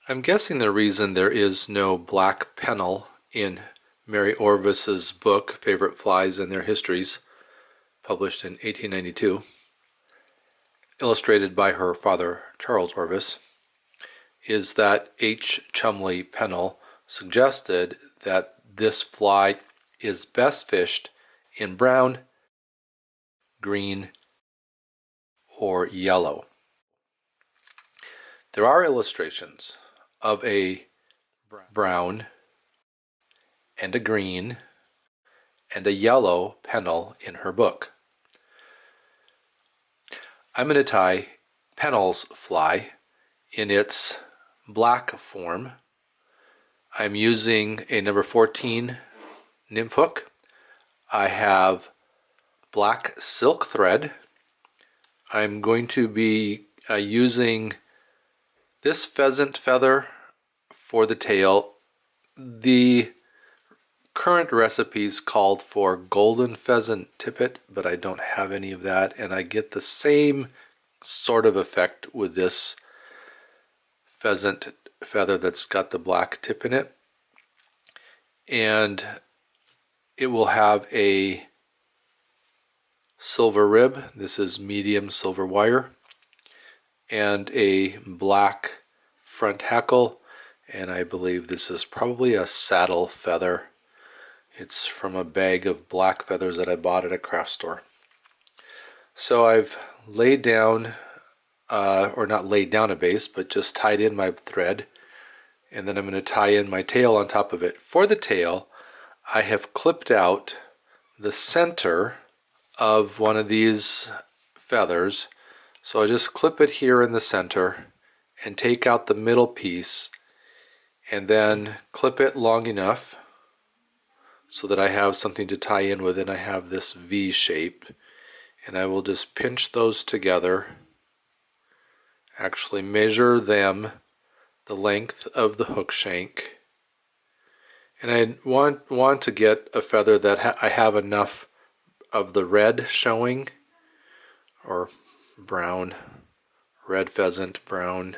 I'm guessing the reason there is no black pennel in Mary Orvis's book, Favorite Flies and Their Histories, published in 1892, illustrated by her father, Charles Orvis, is that H. Cholmondeley-Pennell suggested that this fly is best fished in brown, green, or yellow. There are illustrations of a brown and a green and a yellow pennel in her book. I'm going to tie Pennell's fly in its black form. I'm using a number 14 nymph hook. I have black silk thread. I'm going to be using this pheasant feather for the tail. The current recipes called for golden pheasant tippet, but I don't have any of that, and I get the same sort of effect with this pheasant feather that's got the black tip in it. And it will have a silver rib. This is medium silver wire, and a black front hackle, and I believe this is probably a saddle feather. It's from a bag of black feathers that I bought at a craft store. So I've laid down, or not laid down a base, but just tied in my thread, and then I'm going to tie in my tail on top of it. For the tail, I have clipped out the center of one of these feathers. So I just clip it here in the center and take out the middle piece, and then clip it long enough so that I have something to tie in with, and I have this V shape, and I will just pinch those together, actually measure them the length of the hook shank, and I want to get a feather that I have enough of the red showing, or brown, red pheasant, brown,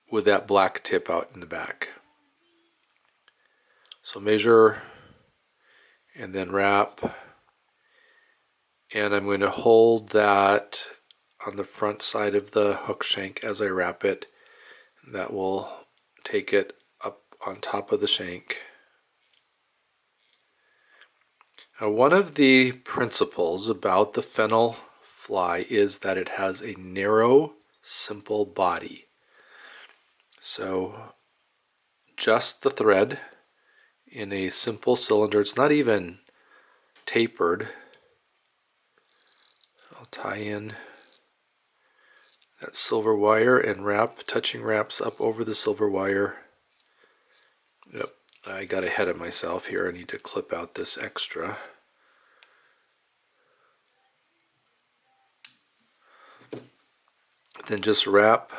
with that black tip out in the back. So measure and then wrap, and I'm going to hold that on the front side of the hook shank as I wrap it. That will take it up on top of the shank. Now, one of the principles about the fennel fly is that it has a narrow, simple body. So just the thread in a simple cylinder. It's not even tapered. I'll tie in that silver wire and wrap, touching wraps up over the silver wire. Yep, I got ahead of myself here. I need to clip out this extra. Then just wrap,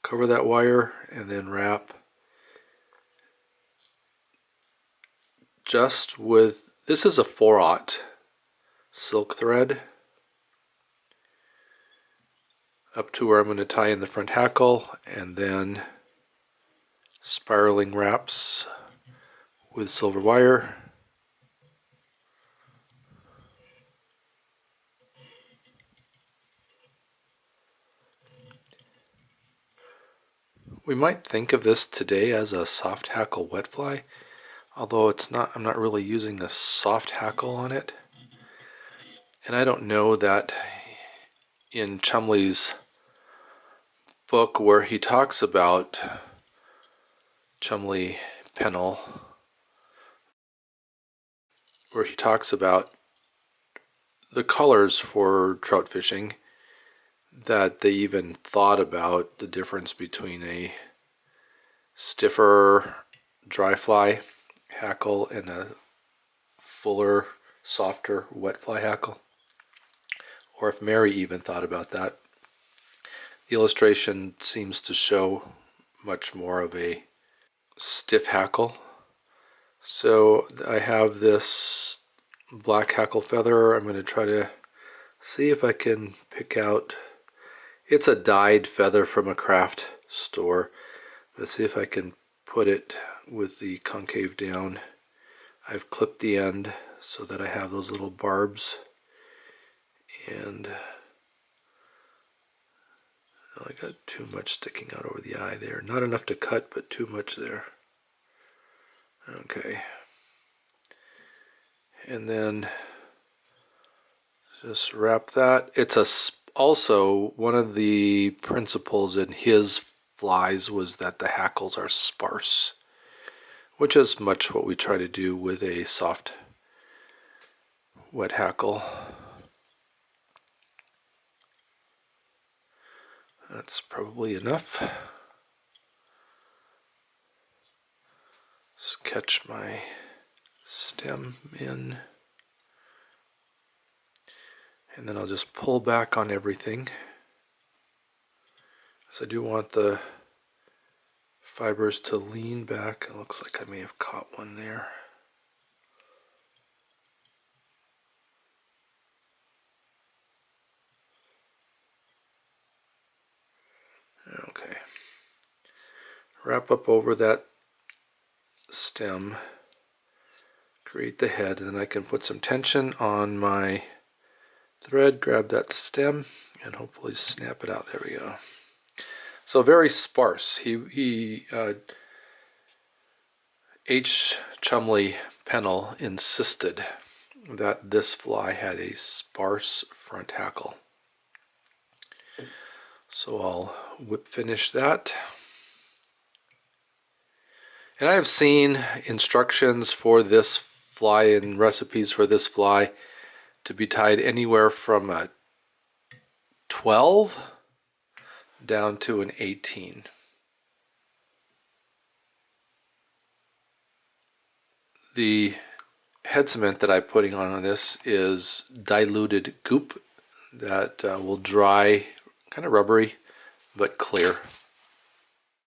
cover that wire, and then wrap just with, this is a 4/0 silk thread, up to where I'm going to tie in the front hackle, and then spiraling wraps with silver wire. We might think of this today as a soft hackle wet fly, although it's not. I'm not really using a soft hackle on it. And I don't know that in Cholmondeley's book where he talks about Cholmondeley-Pennell, where he talks about the colors for trout fishing, that they even thought about the difference between a stiffer dry fly hackle and a fuller, softer wet fly hackle, or if Mary even thought about that. The illustration seems to show much more of a stiff hackle. So I have this black hackle feather. I'm going to try to see if I can pick out It's a dyed feather from a craft store. Let's see if I can put it with the concave down. I've clipped the end so that I have those little barbs, and I got too much sticking out over the eye there. Not enough to cut, but too much there. Okay. And then just wrap that. It's also one of the principles in his flies was that the hackles are sparse, which is much what we try to do with a soft wet hackle. That's probably enough. Just catch my stem in, and then I'll just pull back on everything. So I do want the fibers to lean back. It looks like I may have caught one there. Okay. Wrap up over that stem, create the head, and then I can put some tension on my thread, grab that stem, and hopefully snap it out. There we go. So very sparse. H. Cholmondeley-Pennell insisted that this fly had a sparse front hackle. So I'll whip finish that. And I have seen instructions for this fly and recipes for this fly to be tied anywhere from a 12 down to an 18. The head cement that I'm putting on this is diluted goop that will dry, kind of rubbery but clear.